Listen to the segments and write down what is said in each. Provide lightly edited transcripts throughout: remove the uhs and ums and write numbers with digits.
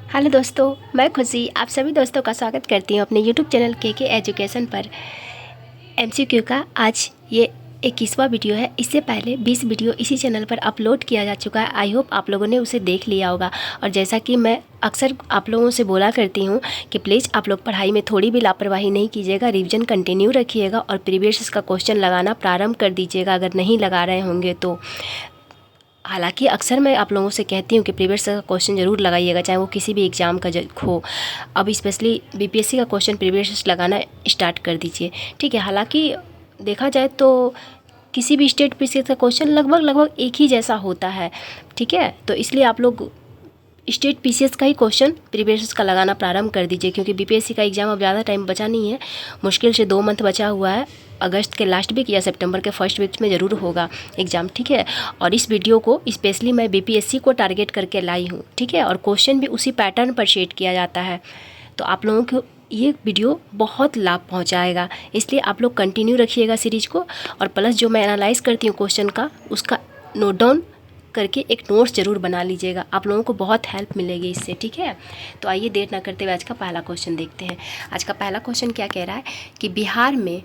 Hello दोस्तों, मैं खुशी आप सभी दोस्तों का स्वागत करती हूँ अपने यूट्यूब चैनल के एजुकेशन पर। एमसीक्यू का आज ये 21वां वीडियो है। इससे पहले 20 वीडियो इसी चैनल पर अपलोड किया जा चुका है। आई होप आप लोगों ने उसे देख लिया होगा। और जैसा कि मैं अक्सर आप लोगों से बोला करती हूँ कि प्लीज़ आप लोग पढ़ाई में थोड़ी भी लापरवाही नहीं कीजिएगा, रिवीजन कंटिन्यू रखिएगा और प्रीवियस का क्वेश्चन लगाना प्रारंभ कर दीजिएगा अगर नहीं लगा रहे होंगे तो। हालांकि अक्सर मैं आप लोगों से कहती हूँ कि प्रीवियस का क्वेश्चन ज़रूर लगाइएगा, चाहे वो किसी भी एग्ज़ाम का हो। अब स्पेशली बीपीएससी का क्वेश्चन प्रीवियस लगाना स्टार्ट कर दीजिए, ठीक है। हालांकि देखा जाए तो किसी भी स्टेट पीसीएस का क्वेश्चन लगभग एक ही जैसा होता है, ठीक है। तो इसलिए आप लोग स्टेट पीसीएस का ही क्वेश्चन प्रीवियस का लगाना प्रारंभ कर दीजिए, क्योंकि बीपीएससी का एग्ज़ाम अब ज़्यादा टाइम बचा नहीं है। मुश्किल से 2 मंथ बचा हुआ है। अगस्त के लास्ट वीक या सितंबर के फर्स्ट वीक में ज़रूर होगा एग्ज़ाम, ठीक है। और इस वीडियो को स्पेशली मैं बीपीएससी को टारगेट करके लाई हूँ, ठीक है। और क्वेश्चन भी उसी पैटर्न पर शेड किया जाता है, तो आप लोगों को ये वीडियो बहुत लाभ पहुंचाएगा। इसलिए आप लोग कंटिन्यू रखिएगा सीरीज़ को। और प्लस जो मैं एनालाइज करती हूँ क्वेश्चन का, उसका नोट डाउन करके एक नोट्स ज़रूर बना लीजिएगा। आप लोगों को बहुत हेल्प मिलेगी इससे, ठीक है। तो आइए देर ना करते हुए आज का पहला क्वेश्चन देखते हैं। आज का पहला क्वेश्चन क्या कह रहा है कि बिहार में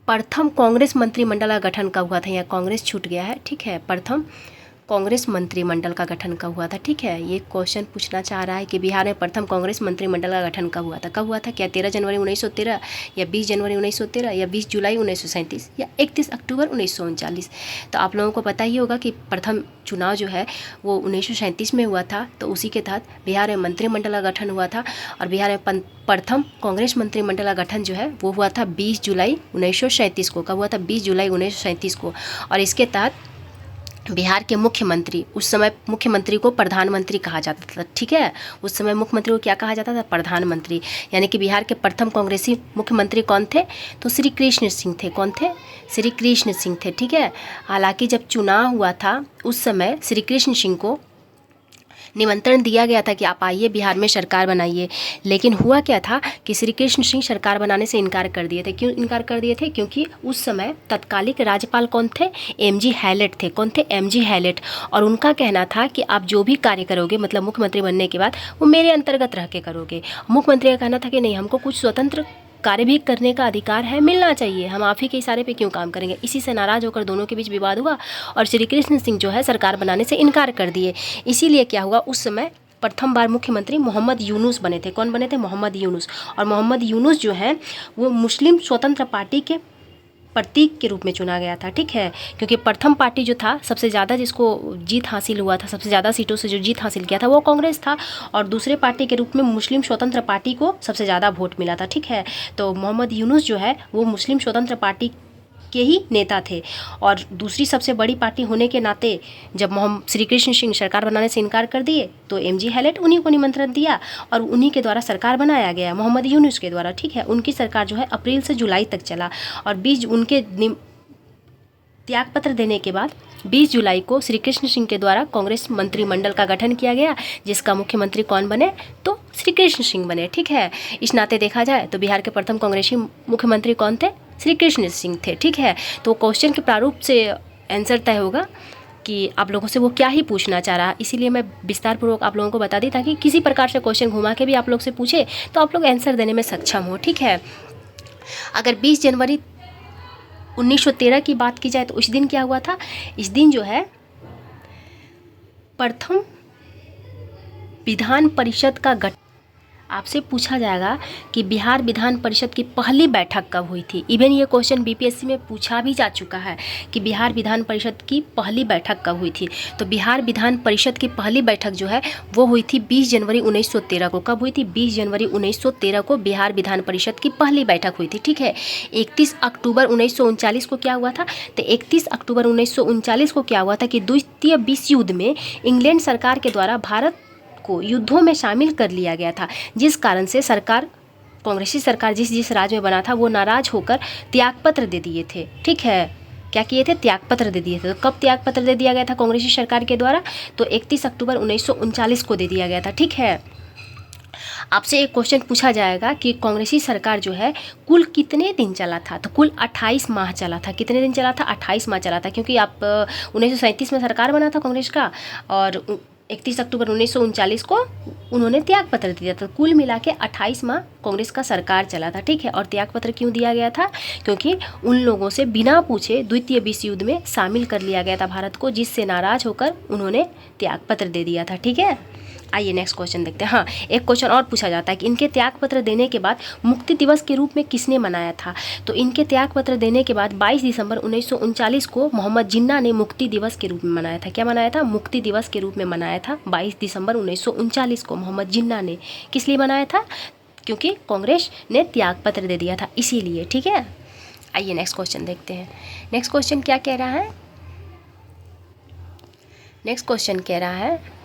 प्रथम कांग्रेस मंत्रिमंडल का गठन कब हुआ था। यहाँ कांग्रेस छूट गया है, ठीक है। प्रथम कांग्रेस मंत्रिमंडल का गठन कब हुआ था, ठीक है। ये क्वेश्चन पूछना चाह रहा है कि बिहार में प्रथम कांग्रेस मंत्रिमंडल का गठन कब हुआ था। कब हुआ था? क्या 13 जनवरी 1913 या 20 जनवरी 1913 या 20 जुलाई 1937 या 31 अक्टूबर 1939। तो आप लोगों को पता ही होगा कि प्रथम चुनाव जो है वो 1937 में हुआ था। तो उसी के तहत बिहार में मंत्रिमंडल का गठन हुआ था। और बिहार में प्रथम कांग्रेस मंत्रिमंडल का गठन जो है वो हुआ था 20 जुलाई 1937 को। कब हुआ था? 20 जुलाई 1937 को। और इसके तहत बिहार के मुख्यमंत्री, उस समय मुख्यमंत्री को प्रधानमंत्री कहा जाता था, ठीक है। उस समय मुख्यमंत्री को क्या कहा जाता था? प्रधानमंत्री। यानी कि बिहार के प्रथम कांग्रेसी मुख्यमंत्री कौन थे? तो श्री कृष्ण सिंह थे। कौन थे? श्री कृष्ण सिंह थे, ठीक है। हालांकि जब चुनाव हुआ था उस समय श्री कृष्ण सिंह को निमंत्रण दिया गया था कि आप आइए बिहार में सरकार बनाइए, लेकिन हुआ क्या था कि श्री कृष्ण सिंह सरकार बनाने से इनकार कर दिए थे। क्यों इनकार कर दिए थे? क्योंकि उस समय तत्कालिक राज्यपाल कौन थे? एमजी हैलेट थे। कौन थे? MG Hallett. और उनका कहना था कि आप जो भी कार्य करोगे, मतलब मुख्यमंत्री बनने के बाद, वो मेरे अंतर्गत रह के करोगे। मुख्यमंत्री का कहना था कि नहीं, हमको कुछ स्वतंत्र कार्य भी करने का अधिकार है, मिलना चाहिए, हम आप ही के इशारे पे क्यों काम करेंगे। इसी से नाराज़ होकर दोनों के बीच विवाद हुआ और श्री कृष्ण सिंह जो है सरकार बनाने से इनकार कर दिए। इसीलिए क्या हुआ, उस समय प्रथम बार मुख्यमंत्री मोहम्मद यूनुस बने थे। कौन बने थे? मोहम्मद यूनुस। और मोहम्मद यूनुस जो है वो मुस्लिम स्वतंत्र पार्टी के प्रतीक के रूप में चुना गया था, ठीक है। क्योंकि प्रथम पार्टी जो था, सबसे ज़्यादा जिसको जीत हासिल हुआ था, सबसे ज़्यादा सीटों से जो जीत हासिल किया था वो कांग्रेस था। और दूसरे पार्टी के रूप में मुस्लिम स्वतंत्र पार्टी को सबसे ज़्यादा वोट मिला था, ठीक है। तो मोहम्मद यूनुस जो है वो मुस्लिम स्वतंत्र पार्टी के ही नेता थे। और दूसरी सबसे बड़ी पार्टी होने के नाते जब श्री कृष्ण सिंह सरकार बनाने से इनकार कर दिए तो एमजी हैलेट उन्हीं को निमंत्रण दिया और उन्हीं के द्वारा सरकार बनाया गया, मोहम्मद यूनुस के द्वारा, ठीक है। उनकी सरकार जो है अप्रैल से जुलाई तक चला। और 20 उनके त्यागपत्र देने के बाद 20 जुलाई को श्री कृष्ण सिंह के द्वारा कांग्रेस मंत्रिमंडल का गठन किया गया, जिसका मुख्यमंत्री कौन बने? तो श्री कृष्ण सिंह बने, ठीक है। इस नाते देखा जाए तो बिहार के प्रथम कांग्रेसी मुख्यमंत्री कौन थे? श्री कृष्ण सिंह थे, ठीक है। तो क्वेश्चन के प्रारूप से आंसर तय होगा कि आप लोगों से वो क्या ही पूछना चाह रहा है। इसीलिए मैं विस्तार पूर्वक आप लोगों को बता दी ताकि किसी प्रकार से क्वेश्चन घुमा के भी आप लोग से पूछे तो आप लोग आंसर देने में सक्षम हो, ठीक है। अगर 20 जनवरी 1913 की बात की जाए तो उस दिन क्या हुआ था? इस दिन जो है प्रथम विधान परिषद का गठन। आपसे पूछा जाएगा कि बिहार विधान परिषद की पहली बैठक कब हुई थी। इवन ये क्वेश्चन बीपीएससी में पूछा भी जा चुका है कि बिहार विधान परिषद की पहली बैठक कब हुई थी। तो बिहार विधान परिषद की पहली बैठक जो है वो हुई थी 20 जनवरी 1913 को। कब हुई थी? 20 जनवरी 1913 को बिहार विधान परिषद की पहली बैठक हुई थी, ठीक है। 31 अक्टूबर 1939 को क्या हुआ था? तो 31 अक्टूबर 1939 को क्या हुआ था कि द्वितीय विश्व युद्ध में इंग्लैंड सरकार के द्वारा भारत को युद्धों में शामिल कर लिया गया था, जिस कारण से सरकार, कांग्रेसी सरकार जिस राज्य में बना था वो नाराज होकर त्यागपत्र दे दिए थे, ठीक है। क्या किए थे? त्यागपत्र दे दिए थे। तो कब त्यागपत्र दे दिया गया था कांग्रेसी सरकार के द्वारा? तो 31 अक्टूबर 1939 को दे दिया गया था, ठीक है। आपसे एक क्वेश्चन पूछा जाएगा कि कांग्रेसी सरकार जो है कुल कितने दिन चला था? तो कुल 28 माह चला था। कितने दिन चला था? 28 माह चला था, क्योंकि आप 1937 में सरकार बना था कांग्रेस का और 31 अक्टूबर 1939 को उन्होंने त्याग पत्र दिया था। कुल मिला के 28 माह कांग्रेस का सरकार चला था, ठीक है। और त्याग पत्र क्यों दिया गया था? क्योंकि उन लोगों से बिना पूछे द्वितीय विश्व युद्ध में शामिल कर लिया गया था भारत को, जिससे नाराज होकर उन्होंने त्याग पत्र दे दिया था, ठीक है। आइए नेक्स्ट क्वेश्चन देखते हैं। हाँ, एक क्वेश्चन और पूछा जाता है कि इनके त्याग पत्र देने के बाद मुक्ति दिवस के रूप में किसने मनाया था? तो इनके त्याग पत्र देने के बाद 22 दिसंबर 1939 को मोहम्मद जिन्ना ने मुक्ति दिवस के रूप में मनाया था। क्या मनाया था? मुक्ति दिवस के रूप में मनाया था। 22 दिसंबर 1939 को मोहम्मद जिन्ना ने किस लिए मनाया था? क्योंकि कांग्रेस ने त्याग पत्र दे दिया था, इसीलिए, ठीक है। आइए नेक्स्ट क्वेश्चन देखते हैं। नेक्स्ट क्वेश्चन क्या कह रहा है? नेक्स्ट क्वेश्चन कह रहा है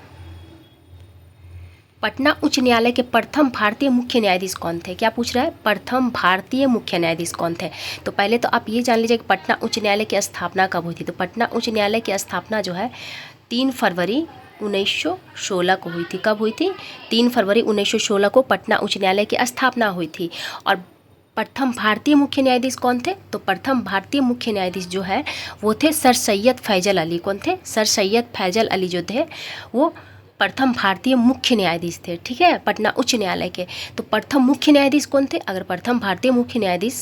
पटना उच्च न्यायालय के प्रथम भारतीय मुख्य न्यायाधीश कौन थे? क्या पूछ रहा है? प्रथम भारतीय मुख्य न्यायाधीश कौन थे? तो पहले तो आप ये जान लीजिए कि पटना उच्च न्यायालय की स्थापना कब हुई थी। तो पटना उच्च न्यायालय की स्थापना जो है 3 फरवरी 1916 को हुई थी। कब हुई थी? 3 फरवरी 1916 को पटना उच्च न्यायालय की स्थापना हुई थी। और प्रथम भारतीय मुख्य न्यायाधीश कौन थे? तो प्रथम भारतीय मुख्य न्यायाधीश जो है वो थे सर सैयद फैजल अली। कौन थे? सर सैयद फैजल अली जो थे वो प्रथम भारतीय मुख्य न्यायाधीश थे, ठीक है, पटना उच्च न्यायालय के। तो प्रथम मुख्य न्यायाधीश कौन थे? अगर प्रथम भारतीय मुख्य न्यायाधीश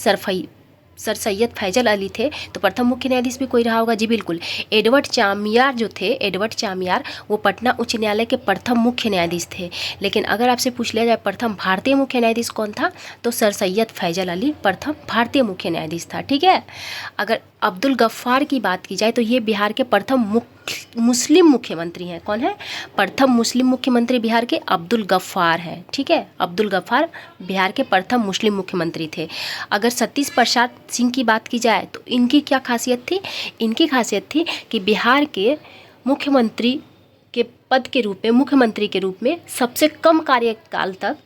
सर सैयद फैजल अली थे तो प्रथम मुख्य न्यायाधीश भी कोई रहा होगा। जी बिल्कुल, एडवर्ड चामियार जो थे, एडवर्ड चामियार वो पटना उच्च न्यायालय के प्रथम मुख्य न्यायाधीश थे। लेकिन अगर आपसे पूछ लिया जाए प्रथम भारतीय मुख्य न्यायाधीश कौन था, तो सर सैयद फैजल अली प्रथम भारतीय मुख्य न्यायाधीश था, ठीक है। अगर अब्दुल गफ्फार की बात की जाए तो ये बिहार के प्रथम मुस्लिम मुख्यमंत्री हैं। कौन है? प्रथम मुस्लिम मुख्यमंत्री बिहार के अब्दुल गफ्फार हैं, ठीक है। अब्दुल गफ्फार बिहार के प्रथम मुस्लिम मुख्यमंत्री थे। अगर सतीश प्रसाद सिंह की बात की जाए तो इनकी क्या खासियत थी? इनकी खासियत थी कि बिहार के मुख्यमंत्री के पद के रूप में, मुख्यमंत्री के रूप में सबसे कम कार्यकाल तक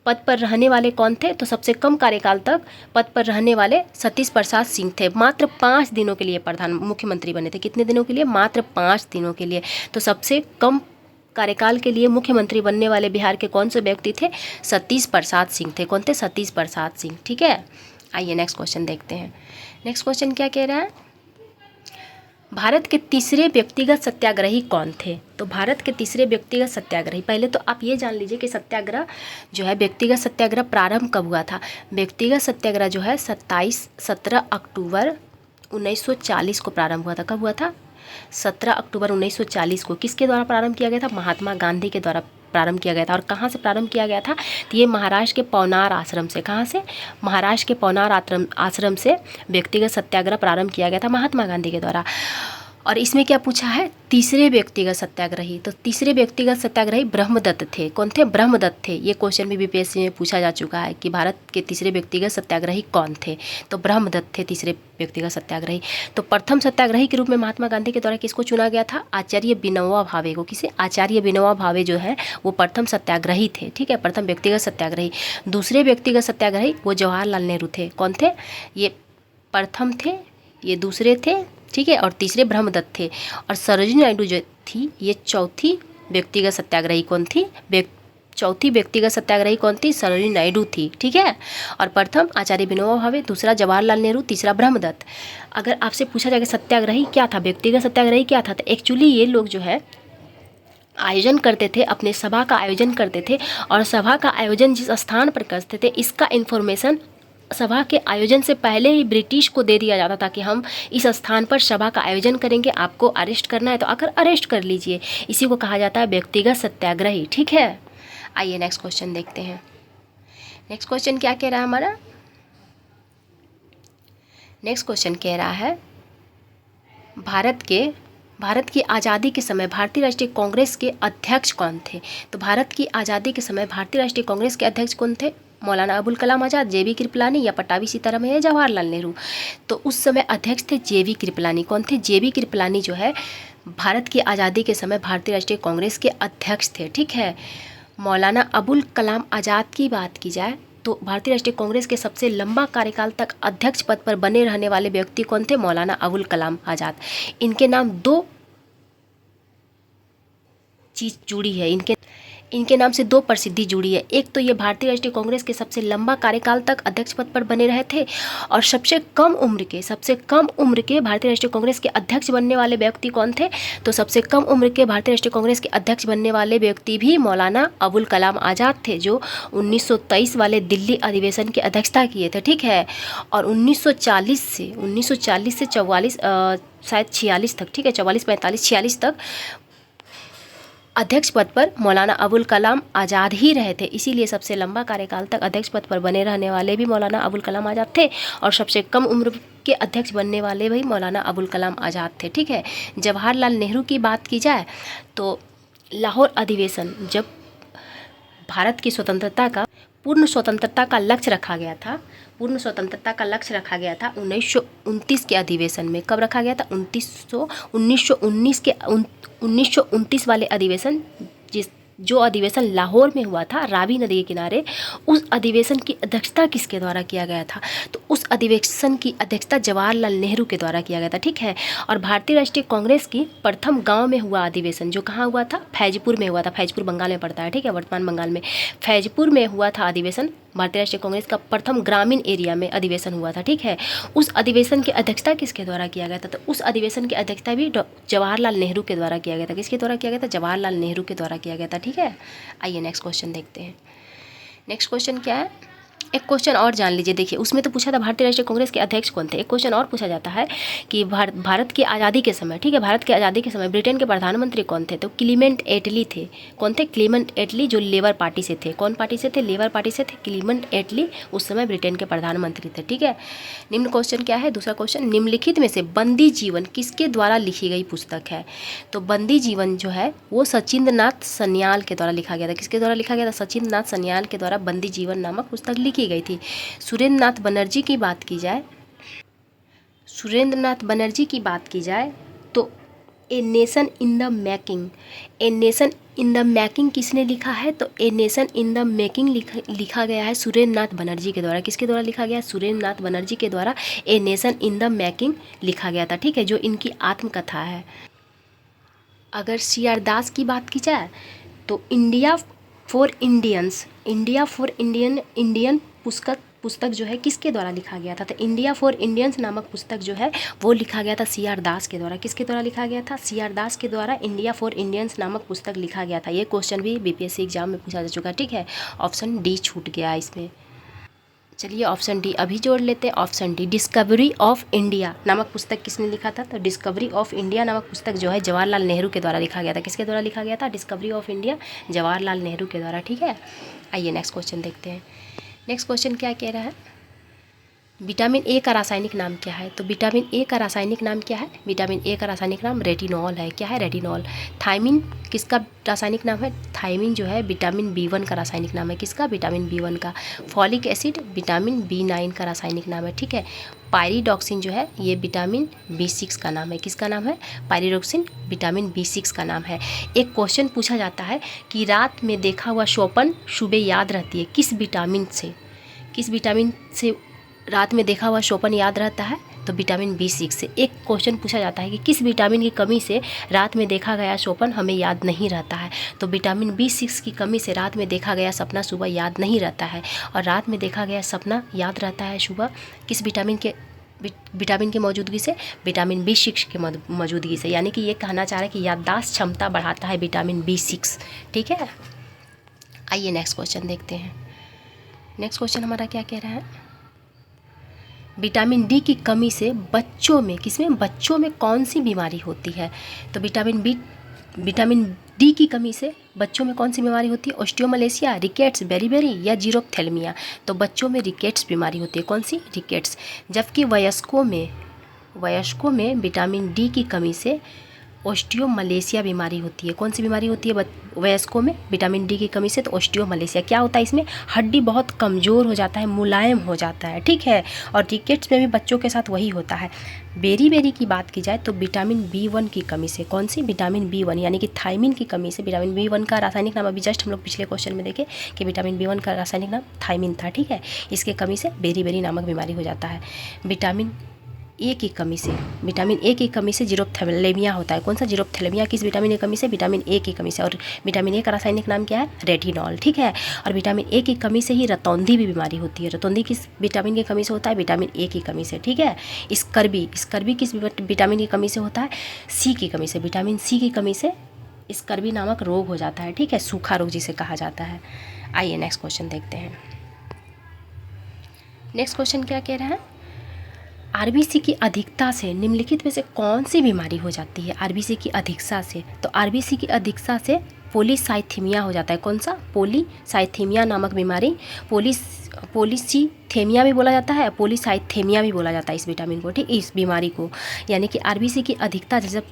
पद पर रहने वाले कौन थे? तो सबसे कम कार्यकाल तक पद पर रहने वाले सतीश प्रसाद सिंह थे। मात्र 5 दिनों के लिए प्रधान मुख्यमंत्री बने थे। कितने दिनों के लिए? मात्र 5 दिनों के लिए। तो सबसे कम कार्यकाल के लिए मुख्यमंत्री बनने वाले बिहार के कौन से व्यक्ति थे? सतीश प्रसाद सिंह थे। कौन थे? सतीश प्रसाद सिंह, ठीक है। आइए नेक्स्ट क्वेश्चन देखते हैं। नेक्स्ट क्वेश्चन क्या कह रहा है? भारत के तीसरे व्यक्तिगत सत्याग्रही कौन थे? तो भारत के तीसरे व्यक्तिगत सत्याग्रही, पहले तो आप ये जान लीजिए कि सत्याग्रह जो है, व्यक्तिगत सत्याग्रह प्रारंभ कब हुआ था? व्यक्तिगत सत्याग्रह जो है 17 अक्टूबर 1940 को प्रारंभ हुआ था। कब हुआ था? 17 अक्टूबर 1940 को। किसके द्वारा प्रारंभ किया गया था? महात्मा गांधी के द्वारा प्रारंभ किया गया था। और कहाँ से प्रारंभ किया गया था? तो ये महाराष्ट्र के पवनार आश्रम से। कहाँ से? महाराष्ट्र के पवनार आश्रम से व्यक्तिगत सत्याग्रह प्रारंभ किया गया था महात्मा गांधी के द्वारा। और इसमें क्या पूछा है? तीसरे व्यक्तिगत सत्याग्रही। तो तीसरे व्यक्तिगत सत्याग्रही ब्रह्मदत्त थे। कौन थे? ब्रह्मदत्त थे। ये क्वेश्चन भी बीपीएससी में पूछा जा चुका है कि भारत के तीसरे व्यक्तिगत सत्याग्रही कौन थे? तो ब्रह्मदत्त थे तीसरे व्यक्तिगत सत्याग्रही। तो प्रथम सत्याग्रही के रूप में महात्मा गांधी के द्वारा किसको चुना गया था? आचार्य विनोबा भावे को। किसे? आचार्य विनोबा भावे जो है वो प्रथम सत्याग्रही थे, ठीक है, प्रथम व्यक्तिगत सत्याग्रही। दूसरे व्यक्तिगत सत्याग्रही वो जवाहरलाल नेहरू थे। कौन थे? ये प्रथम थे, ये दूसरे थे, ठीक है, और तीसरे ब्रह्मदत्त थे। और सरोजिनी नायडू जो थी ये चौथी व्यक्तिगत सत्याग्रही कौन थी? चौथी व्यक्तिगत सत्याग्रही कौन थी? सरोजिनी नायडू थी, ठीक है। और प्रथम आचार्य विनोबा भावे, दूसरा जवाहरलाल नेहरू, तीसरा ब्रह्मदत्त। अगर आपसे पूछा जाए कि सत्याग्रही क्या था, व्यक्तिगत सत्याग्रही क्या था, तो एक्चुअली ये लोग जो है आयोजन करते थे, अपने सभा का आयोजन करते थे। और सभा का आयोजन जिस स्थान पर करते थे इसका इन्फॉर्मेशन सभा के आयोजन से पहले ही ब्रिटिश को दे दिया जाता था कि हम इस स्थान पर सभा का आयोजन करेंगे, आपको अरेस्ट करना है तो आकर अरेस्ट कर लीजिए। इसी को कहा जाता है व्यक्तिगत सत्याग्रही, ठीक है। आइए नेक्स्ट क्वेश्चन देखते हैं। नेक्स्ट क्वेश्चन क्या कह रहा है हमारा? नेक्स्ट क्वेश्चन कह रहा है भारत की आज़ादी के समय भारतीय राष्ट्रीय कांग्रेस के अध्यक्ष कौन थे? तो भारत की आज़ादी के समय भारतीय राष्ट्रीय कांग्रेस के अध्यक्ष कौन थे? मौलाना अबुल कलाम आज़ाद, जे.बी. कृपलानी या पट्टाभी सीतारामैया या जवाहरलाल नेहरू? तो उस समय अध्यक्ष थे जे.बी. कृपलानी। कौन थे? जे.बी. कृपलानी जो है भारत की आज़ादी के समय भारतीय राष्ट्रीय कांग्रेस के अध्यक्ष थे, ठीक है। मौलाना अबुल कलाम आज़ाद की बात की जाए तो भारतीय राष्ट्रीय कांग्रेस के सबसे लंबा कार्यकाल तक अध्यक्ष पद पर बने रहने वाले व्यक्ति कौन थे? मौलाना अबुल कलाम आज़ाद। इनके नाम 2 चीज़ जुड़ी है, इनके नाम से दो प्रसिद्धि जुड़ी है। एक तो ये भारतीय राष्ट्रीय कांग्रेस के सबसे लंबा कार्यकाल तक अध्यक्ष पद पर बने रहे थे, और सबसे कम उम्र के भारतीय राष्ट्रीय कांग्रेस के अध्यक्ष बनने वाले व्यक्ति कौन थे? तो सबसे कम उम्र के भारतीय राष्ट्रीय कांग्रेस के अध्यक्ष बनने वाले व्यक्ति भी मौलाना अबुल कलाम आज़ाद थे, जो 1923 वाले दिल्ली अधिवेशन की अध्यक्षता किए थे, ठीक है। और 1940 से 44 शायद 46 तक, ठीक है, 44, 45, 46 तक अध्यक्ष पद पर मौलाना अबुल कलाम आज़ाद ही रहे थे। इसीलिए सबसे लंबा कार्यकाल तक अध्यक्ष पद पर बने रहने वाले भी मौलाना अबुल कलाम आज़ाद थे, और सबसे कम उम्र के अध्यक्ष बनने वाले भी मौलाना अबुल कलाम आज़ाद थे, ठीक है। जवाहरलाल नेहरू की बात की जाए तो लाहौर अधिवेशन, जब भारत की पूर्ण स्वतंत्रता का लक्ष्य रखा गया था, 1929 के अधिवेशन में। कब रखा गया था? 1929 वाले अधिवेशन, जो अधिवेशन लाहौर में हुआ था रावी नदी के किनारे, उस अधिवेशन की अध्यक्षता किसके द्वारा किया गया था? तो उस अधिवेशन की अध्यक्षता जवाहरलाल नेहरू के द्वारा किया गया था, ठीक है। और भारतीय राष्ट्रीय कांग्रेस की प्रथम गांव में हुआ अधिवेशन, जो कहाँ हुआ था? फैजपुर में हुआ था। फैजपुर बंगाल में पड़ता है, ठीक है, वर्तमान बंगाल में। फैजपुर में हुआ था अधिवेशन। भारतीय राष्ट्रीय कांग्रेस का प्रथम ग्रामीण एरिया में अधिवेशन हुआ था, ठीक है। उस अधिवेशन की अध्यक्षता किसके द्वारा किया गया था? तो उस अधिवेशन की अध्यक्षता भी जवाहरलाल नेहरू के द्वारा किया गया था। किसके द्वारा किया गया था? जवाहरलाल नेहरू के द्वारा किया गया था, ठीक है। आइए नेक्स्ट क्वेश्चन देखते हैं। नेक्स्ट क्वेश्चन क्या है? एक क्वेश्चन और जान लीजिए। देखिए, उसमें तो पूछा था भारतीय राष्ट्रीय कांग्रेस के अध्यक्ष कौन थे। एक क्वेश्चन और पूछा जाता है कि भारत की आज़ादी के समय, ठीक है, भारत की आज़ादी के समय ब्रिटेन के प्रधानमंत्री कौन थे? तो क्लीमेंट एटली थे। कौन थे? क्लीमेंट एटली, जो लेबर पार्टी से थे। कौन पार्टी से थे? लेबर पार्टी से थे। क्लीमेंट एटली उस समय ब्रिटेन के प्रधानमंत्री थे, ठीक है। निम्न क्वेश्चन क्या है? दूसरा क्वेश्चन, निम्नलिखित में से बंदी जीवन किसके द्वारा लिखी गई पुस्तक है? तो बंदी जीवन जो है वो सचिंद्रनाथ सन्याल के द्वारा लिखा गया था। किसके द्वारा लिखा गया था? सचिंद्रनाथ सन्याल के द्वारा बंदी जीवन नामक पुस्तक लिखी गई थी। सुरेंद्रनाथ बनर्जी की बात की जाए तो a nation in the making किसने लिखा है? तो a nation in the making लिखा गया है सुरेंद्रनाथ बनर्जी के द्वारा। किसके द्वारा लिखा गया? सुरेंद्रनाथ बनर्जी के द्वारा a nation in the making लिखा गया था, ठीक है, जो इनकी आत्मकथा है। अगर सी.आर. दास की बात की जाए तो इंडिया फॉर इंडियन पुस्तक जो है किसके द्वारा लिखा गया था? तो इंडिया फॉर इंडियंस नामक पुस्तक जो है वो लिखा गया था सी.आर. दास के द्वारा। किसके द्वारा लिखा गया था? सी.आर. दास के द्वारा इंडिया फॉर इंडियंस नामक पुस्तक लिखा गया था। ये क्वेश्चन भी बीपीएससी एग्जाम में पूछा जा चुका है, ठीक है। ऑप्शन डी छूट गया इसमें। चलिए ऑप्शन डी अभी जोड़ लेते हैं। Option D, discovery of India नामक पुस्तक किसने लिखा था? तो डिस्कवरी ऑफ इंडिया नामक पुस्तक जो है जवाहरलाल नेहरू के द्वारा लिखा गया था। किसके द्वारा लिखा गया था? Discovery of India Jawaharlal Nehru के द्वारा, ठीक है। आइए नेक्स्ट क्वेश्चन देखते हैं। नेक्स्ट क्वेश्चन क्या कह रहा है? विटामिन ए का रासायनिक नाम क्या है? तो विटामिन ए का रासायनिक नाम क्या है? विटामिन ए का रासायनिक नाम रेटिनॉल है। क्या है? रेटिनॉल। थायमिन किसका रासायनिक नाम है? थायमिन जो है विटामिन B1 का रासायनिक नाम है। किसका? विटामिन B1 का। फॉलिक एसिड विटामिन B9 का रासायनिक नाम है, ठीक है। पायरिडॉक्सिन जो है ये विटामिन B6 का नाम है। किसका नाम है? पायरिडॉक्सिन विटामिन B6 का नाम है। एक क्वेश्चन पूछा जाता है कि रात में देखा हुआ स्वप्न सुबह याद रहती है किस विटामिन से? किस विटामिन से रात में देखा हुआ स्वप्न याद रहता है? तो विटामिन B6 से। एक क्वेश्चन पूछा जाता है कि किस विटामिन की कमी से रात में देखा गया स्वप्न हमें याद नहीं रहता है? तो विटामिन B6 की कमी से रात में देखा गया सपना सुबह याद नहीं रहता है। और रात में देखा गया सपना याद रहता है सुबह किस विटामिन की मौजूदगी से? विटामिन B6 के मौजूदगी से। यानी कि ये कहना चाह रहा है कि याददाश्त क्षमता बढ़ाता है विटामिन B6, ठीक है। आइए नेक्स्ट क्वेश्चन देखते हैं। नेक्स्ट क्वेश्चन हमारा क्या कह रहा है? विटामिन डी की कमी से बच्चों में कौन सी बीमारी होती है? तो विटामिन डी की कमी से बच्चों में कौन सी बीमारी होती है? ऑस्टियोमलेशिया, रिकेट्स, बेरीबेरी या जीरोप्थेल्मिया। तो बच्चों में रिकेट्स बीमारी होती है। कौन सी? रिकेट्स। जबकि वयस्कों में विटामिन डी की कमी से ऑस्टियोमलेशिया बीमारी होती है। कौन सी बीमारी होती है वयस्कों में विटामिन डी की कमी से? तो ऑस्टियोमलेशिया। क्या होता है इसमें? हड्डी बहुत कमज़ोर हो जाता है, मुलायम हो जाता है, ठीक है। और रिकेट्स में भी बच्चों के साथ वही होता है। बेरी की बात की जाए तो विटामिन B1 की कमी से। कौन सी? विटामिन B1 यानी कि थायमिन की कमी से। विटामिन B1 का रासायनिक नाम अभी जस्ट हम लोग पिछले क्वेश्चन में देखे कि विटामिन B1 का रासायनिक नाम थायमिन था, ठीक है। इसके कमी से बेरी नामक बीमारी हो जाता है। विटामिन ए की कमी से, विटामिन ए की कमी से जीरोथैलेमिया होता है। कौन सा जीरोथैलेमिया, किस विटामिन ए कमी से? विटामिन ए की कमी से। और विटामिन ए का रासायनिक नाम क्या है? रेटिनॉल, ठीक है। और विटामिन ए की कमी से ही रतौंधी भी बीमारी होती है। रतौंधी किस विटामिन की कमी से होता है? विटामिन ए की कमी से, ठीक है। स्कर्वी किस विटामिन की कमी से होता है? सी की कमी से, विटामिन सी की कमी से स्कर्वी नामक रोग हो जाता है, ठीक है, सूखा रोग जिसे कहा जाता है। आइए नेक्स्ट क्वेश्चन देखते हैं। नेक्स्ट क्वेश्चन क्या कह रहा है? आरबीसी की अधिकता से निम्नलिखित में से कौन सी बीमारी हो जाती है? आरबीसी की अधिकता से, तो आरबीसी की अधिकता से पॉलीसाइथेमिया हो जाता है। कौन सा? पॉलीसाइथेमिया नामक बीमारी। पॉलीसीथेमिया भी बोला जाता है, पॉलीसाइथेमिया भी बोला जाता है इस विटामिन को, ठीक, इस बीमारी को। यानी कि आरबीसी की अधिकता, जब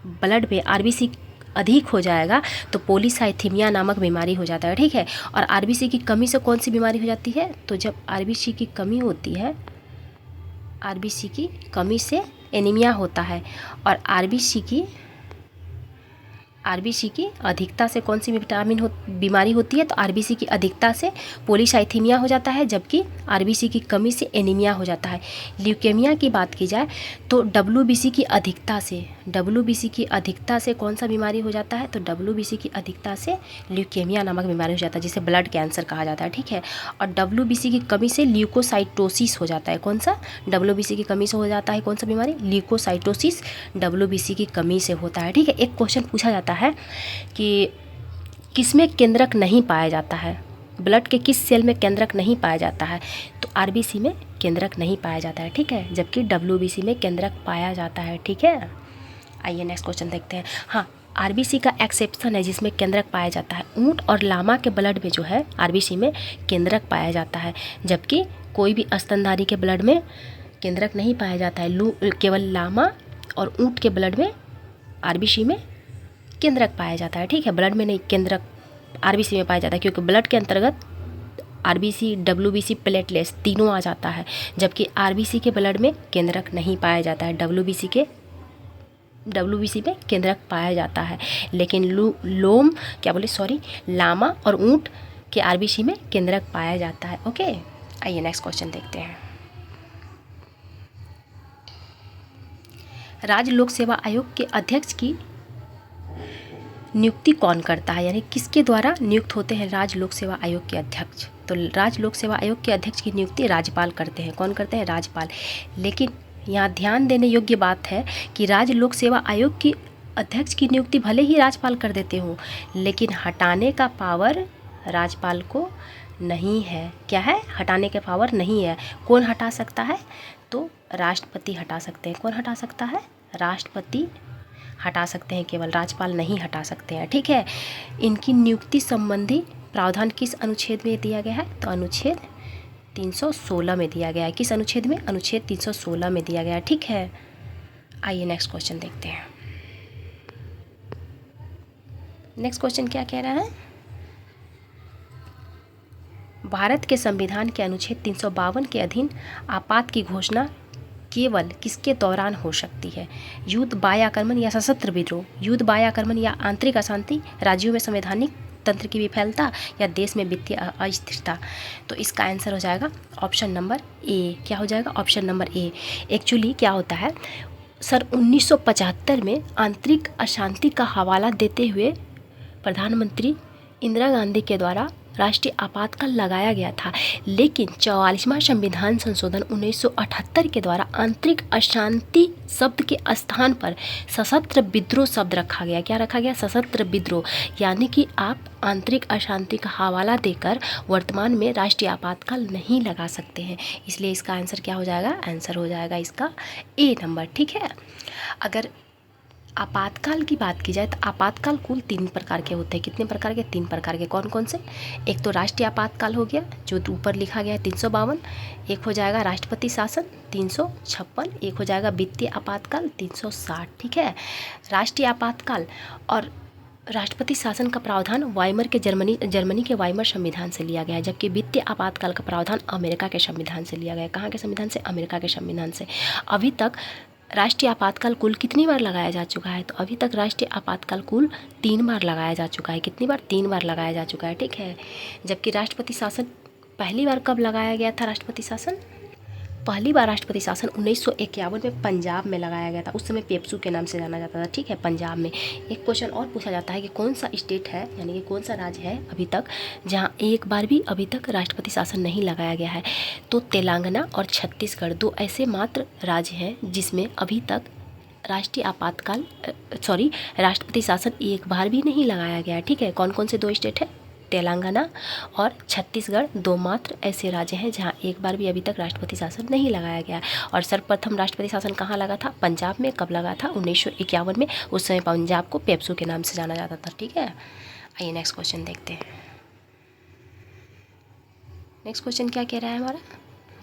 ब्लड में आरबीसी अधिक हो जाएगा तो पॉलीसाइथेमिया नामक बीमारी हो जाता है, ठीक है। और आरबीसी की कमी से कौन सी बीमारी हो जाती है? तो जब आरबीसी की कमी होती है, आरबीसी की कमी से एनीमिया होता है। और आरबीसी की अधिकता से कौन सी बीमारी होती है? तो आरबीसी की अधिकता से पॉलीसाइथेमिया हो जाता है, जबकि आरबीसी की कमी से एनीमिया हो जाता है। ल्यूकेमिया की बात की जाए तो डब्ल्यूबीसी की अधिकता से कौन सा बीमारी हो जाता है? तो डब्ल्यूबीसी की अधिकता से ल्यूकेमिया नामक बीमारी हो जाता है, जिसे ब्लड कैंसर कहा जाता है, ठीक है। और डब्ल्यूबीसी की कमी से ल्यूकोसाइटोसिस हो जाता है। कौन सा? डब्ल्यूबीसी की कमी से हो जाता है कौन सा बीमारी? ल्यूकोसाइटोसिस डब्ल्यूबीसी की कमी से होता है, ठीक है। एक क्वेश्चन पूछा जाता है कि किसमें केंद्रक नहीं पाया जाता है? ब्लड के किस सेल में केंद्रक नहीं पाया जाता है? तो आरबीसी में केंद्रक नहीं पाया जाता है, ठीक है, जबकि डब्ल्यूबीसी में केंद्रक पाया जाता है, ठीक है। आइए नेक्स्ट क्वेश्चन देखते हैं। हाँ, आरबीसी का एक्सेप्शन है जिसमें केंद्रक पाया जाता है। ऊंट और लामा के ब्लड में जो है आरबीसी में केंद्रक पाया जाता है, जबकि कोई भी स्तनधारी के ब्लड में केंद्रक नहीं पाया जाता है। केवल लामा और ऊंट के ब्लड में आरबीसी में केंद्रक पाया जाता है, ठीक है। ब्लड में नहीं, केंद्रक आरबीसी में पाया जाता है, क्योंकि ब्लड के अंतर्गत आरबीसी, डब्ल्यूबीसी, प्लेटलेट्स तीनों आ जाता है, जबकि आरबीसी के ब्लड में केंद्रक नहीं पाया जाता है। डब्ल्यूबीसी में केंद्रक पाया जाता है, लेकिन लामा और ऊंट के आरबीसी में केंद्रक पाया जाता है। ओके, आइए नेक्स्ट क्वेश्चन देखते हैं। राज्य लोक सेवा आयोग के अध्यक्ष की नियुक्ति कौन करता है? यानी किसके द्वारा नियुक्त होते हैं राज्य लोक सेवा आयोग के अध्यक्ष? तो राज्य लोक सेवा आयोग के अध्यक्ष की नियुक्ति राज्यपाल करते हैं। कौन करते हैं? राज्यपाल। लेकिन यहाँ ध्यान देने योग्य बात है कि राज्य लोक सेवा आयोग की अध्यक्ष की नियुक्ति भले ही राज्यपाल कर देते हो, लेकिन हटाने का पावर राज्यपाल को नहीं है। क्या है? हटाने का पावर नहीं है। कौन हटा सकता है? तो राष्ट्रपति हटा सकते हैं। कौन हटा सकता है? राष्ट्रपति हटा सकते हैं, केवल राज्यपाल नहीं हटा सकते हैं, ठीक है। इनकी नियुक्ति संबंधी प्रावधान किस अनुच्छेद में दिया गया है? तो अनुच्छेद 316 में दिया गया है। किस अनुच्छेद में? अनुच्छेद 316 में दिया गया है, ठीक है। आइए नेक्स्ट क्वेश्चन देखते हैं। नेक्स्ट क्वेश्चन क्या कह रहा है? भारत के संविधान के अनुच्छेद 352 के अधीन आपात की घोषणा केवल किसके दौरान हो सकती है? युद्ध, बाह्य आक्रमण या सशस्त्र विद्रोह? युद्ध, बाह्य आक्रमण या आंतरिक अशांति, राज्यों में संवैधानिक तंत्र की विफलता या देश में वित्तीय अस्थिरता? तो इसका आंसर हो जाएगा ऑप्शन नंबर ए। क्या हो जाएगा? Option number A. एक्चुअली क्या होता है, सन 1975 में आंतरिक अशांति का हवाला देते हुए प्रधानमंत्री इंदिरा गांधी के द्वारा राष्ट्रीय आपातकाल लगाया गया था, लेकिन 44वां संविधान संशोधन 1978 के द्वारा आंतरिक अशांति शब्द के स्थान पर सशस्त्र विद्रोह शब्द रखा गया। क्या रखा गया? सशस्त्र विद्रोह। यानी कि आप आंतरिक अशांति का हवाला देकर वर्तमान में राष्ट्रीय आपातकाल नहीं लगा सकते हैं, इसलिए इसका आंसर क्या हो जाएगा? आंसर हो जाएगा इसका ए नंबर, ठीक है। अगर आपातकाल की बात की जाए तो आपातकाल कुल 3 प्रकार के होते हैं। कितने प्रकार के? 3 प्रकार के। कौन कौन से? एक तो राष्ट्रीय आपातकाल हो गया, जो ऊपर लिखा गया है 352। एक हो जाएगा राष्ट्रपति शासन 356। एक हो जाएगा वित्तीय आपातकाल 360, ठीक है। राष्ट्रीय आपातकाल और राष्ट्रपति शासन का प्रावधान वाइमर के जर्मनी के वाइमर संविधान से लिया गया है, जबकि वित्तीय आपातकाल का प्रावधान अमेरिका के संविधान से लिया गया है। कहाँ के संविधान से? अमेरिका के संविधान से। अभी तक राष्ट्रीय आपातकाल कुल कितनी बार लगाया जा चुका है? तो अभी तक राष्ट्रीय आपातकाल कुल 3 बार लगाया जा चुका है। कितनी बार? 3 बार लगाया जा चुका है, ठीक है। जबकि राष्ट्रपति शासन पहली बार कब लगाया गया था? राष्ट्रपति शासन पहली बार राष्ट्रपति शासन 1951 में पंजाब में लगाया गया था। उस समय पेप्सू के नाम से जाना जाता था, ठीक है, पंजाब में। एक क्वेश्चन और पूछा जाता है कि कौन सा स्टेट है, यानी कि कौन सा राज्य है अभी तक जहाँ एक बार भी अभी तक राष्ट्रपति शासन नहीं लगाया गया है। तो तेलंगाना और छत्तीसगढ़ 2 ऐसे मात्र राज्य हैं जिसमें अभी तक राष्ट्रपति शासन एक बार भी नहीं लगाया गया है, ठीक है। कौन कौन से 2 स्टेट है? तेलंगाना और छत्तीसगढ़ 2 मात्र ऐसे राज्य हैं जहां एक बार भी अभी तक राष्ट्रपति शासन नहीं लगाया गया। और सर्वप्रथम राष्ट्रपति शासन कहां लगा था? पंजाब में। कब लगा था? 1951 में। उस समय पंजाब को पेप्सू के नाम से जाना जाता था, ठीक है। आइए नेक्स्ट क्वेश्चन देखते हैं। नेक्स्ट क्वेश्चन क्या कह रहा है हमारा?